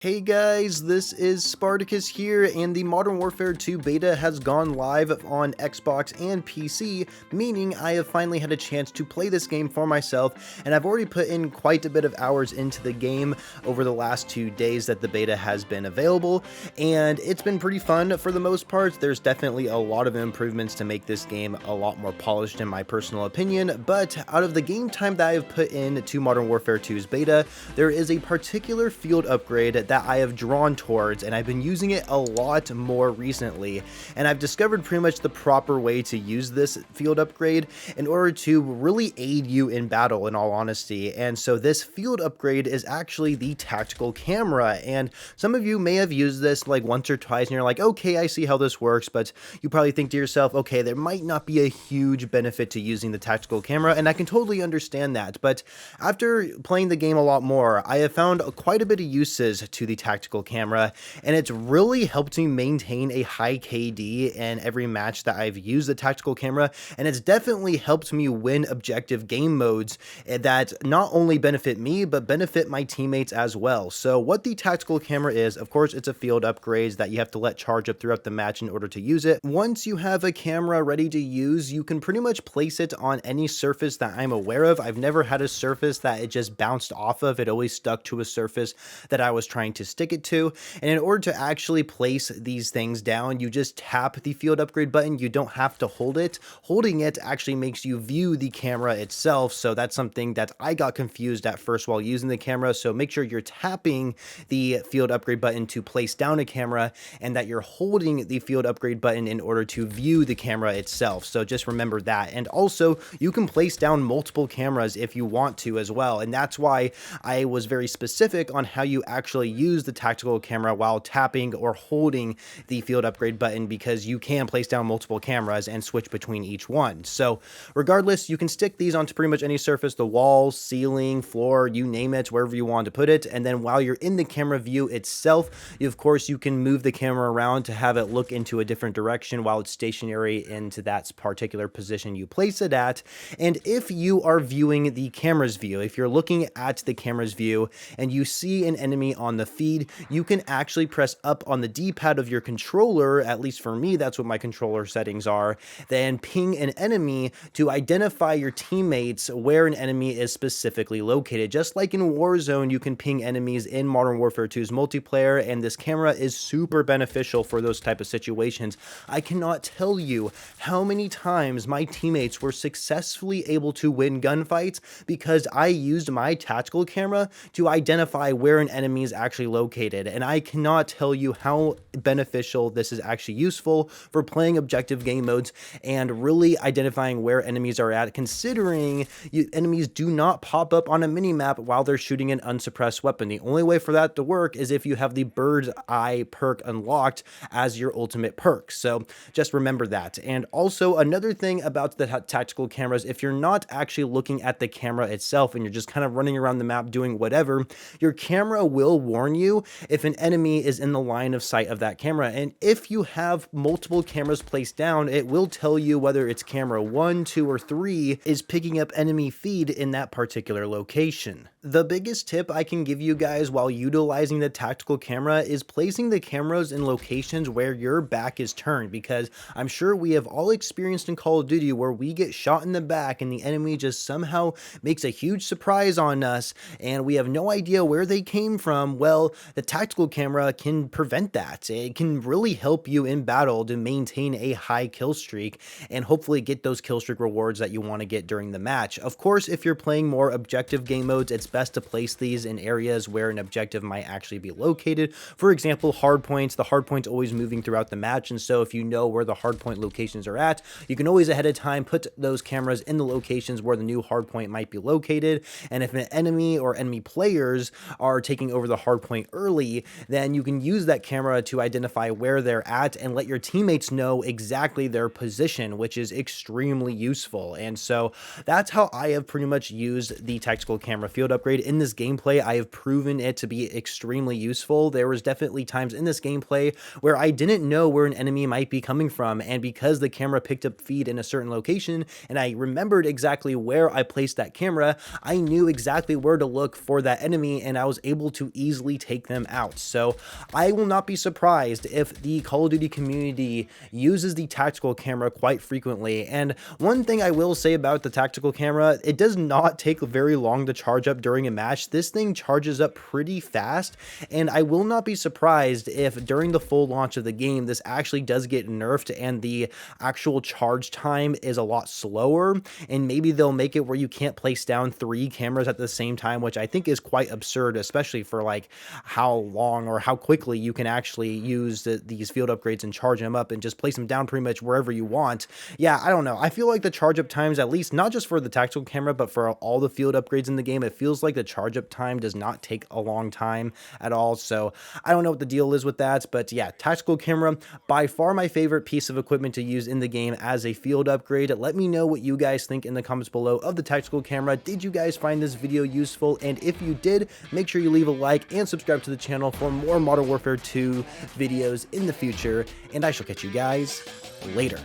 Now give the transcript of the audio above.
Hey guys, this is Spartacus here, and the Modern Warfare 2 beta has gone live on Xbox and PC, meaning I have finally had a chance to play this game for myself, and I've already put in quite a bit of hours into the game over the last 2 days that the beta has been available, and it's been pretty fun for the most part. There's definitely a lot of improvements to make this game a lot more polished in my personal opinion, but out of the game time that I've put in to Modern Warfare 2's beta, there is a particular field upgrade that I have drawn towards, and I've been using it a lot more recently, and I've discovered pretty much the proper way to use this field upgrade in order to really aid you in battle, in all honesty. And so this field upgrade is actually the tactical camera, and some of you may have used this like once or twice and you're like, okay, I see how this works, but you probably think to yourself, okay, there might not be a huge benefit to using the tactical camera, and I can totally understand that. But after playing the game a lot more, I have found quite a bit of uses to the tactical camera, and it's really helped me maintain a high KD in every match that I've used the tactical camera, and it's definitely helped me win objective game modes that not only benefit me, but benefit my teammates as well. So what the tactical camera is, of course, it's a field upgrade that you have to let charge up throughout the match in order to use it. Once you have a camera ready to use, you can pretty much place it on any surface that I'm aware of. I've never had a surface that it just bounced off of. It always stuck to a surface that I was trying to stick it to. And in order to actually place these things down, you just tap the field upgrade button. You don't have to hold it. Holding it actually makes you view the camera itself. So that's something that I got confused at first while using the camera. So make sure you're tapping the field upgrade button to place down a camera, and that you're holding the field upgrade button in order to view the camera itself. So just remember that. And also, you can place down multiple cameras if you want to as well. And that's why I was very specific on how you actually use the tactical camera while tapping or holding the field upgrade button, because you can place down multiple cameras and switch between each one. So regardless, you can stick these onto pretty much any surface, the wall, ceiling, floor, you name it, wherever you want to put it. And then while you're in the camera view itself, of course, you can move the camera around to have it look into a different direction while it's stationary into that particular position you place it at. And if you are viewing the camera's view, if you're looking at the camera's view and you see an enemy on the feed, you can actually press up on the D-pad of your controller, at least for me, that's what my controller settings are, then ping an enemy to identify your teammates where an enemy is specifically located. Just like in Warzone, you can ping enemies in Modern Warfare 2's multiplayer, and this camera is super beneficial for those type of situations. I cannot tell you how many times my teammates were successfully able to win gunfights because I used my tactical camera to identify where an enemy is actually located. And I cannot tell you how beneficial this is actually useful for playing objective game modes and really identifying where enemies are at, considering enemies do not pop up on a minimap while they're shooting an unsuppressed weapon. The only way for that to work is if you have the bird's eye perk unlocked as your ultimate perk. So just remember that. And also another thing about the tactical cameras, if you're not actually looking at the camera itself and you're just kind of running around the map doing whatever, your camera will warn you if an enemy is in the line of sight of that camera. And if you have multiple cameras placed down, it will tell you whether it's camera 1, 2, or 3 is picking up enemy feed in that particular location. The biggest tip I can give you guys while utilizing the tactical camera is placing the cameras in locations where your back is turned, because I'm sure we have all experienced in Call of Duty where we get shot in the back and the enemy just somehow makes a huge surprise on us and we have no idea where they came from. Well, the tactical camera can prevent that. It can really help you in battle to maintain a high kill streak and hopefully get those kill streak rewards that you want to get during the match. Of course, if you're playing more objective game modes, it's best to place these in areas where an objective might actually be located. For example, hard points. The hard point's always moving throughout the match, and so if you know where the hard point locations are at, you can always ahead of time put those cameras in the locations where the new hard point might be located. And if an enemy or enemy players are taking over the hard point early, then you can use that camera to identify where they're at and let your teammates know exactly their position, which is extremely useful. And so that's how I have pretty much used the tactical camera field upgrade in this gameplay. I have proven it to be extremely useful. There was definitely times in this gameplay where I didn't know where an enemy might be coming from, and because the camera picked up feed in a certain location and I remembered exactly where I placed that camera, I knew exactly where to look for that enemy, and I was able to easily easily take them out. So I will not be surprised if the Call of Duty community uses the tactical camera quite frequently. And one thing I will say about the tactical camera, it does not take very long to charge up during a match. This thing charges up pretty fast, and I will not be surprised if during the full launch of the game this actually does get nerfed and the actual charge time is a lot slower, and maybe they'll make it where you can't place down 3 cameras at the same time, which I think is quite absurd, especially for like how long or how quickly you can actually use these field upgrades and charge them up and just place them down pretty much wherever you want. Yeah, I don't know. I feel like the charge up times, at least not just for the tactical camera, but for all the field upgrades in the game, it feels like the charge up time does not take a long time at all. So I don't know what the deal is with that, but yeah, tactical camera, by far my favorite piece of equipment to use in the game as a field upgrade. Let me know what you guys think in the comments below of the tactical camera. Did you guys find this video useful? And if you did, make sure you leave a like and subscribe to the channel for more Modern Warfare 2 videos in the future, and I shall catch you guys later.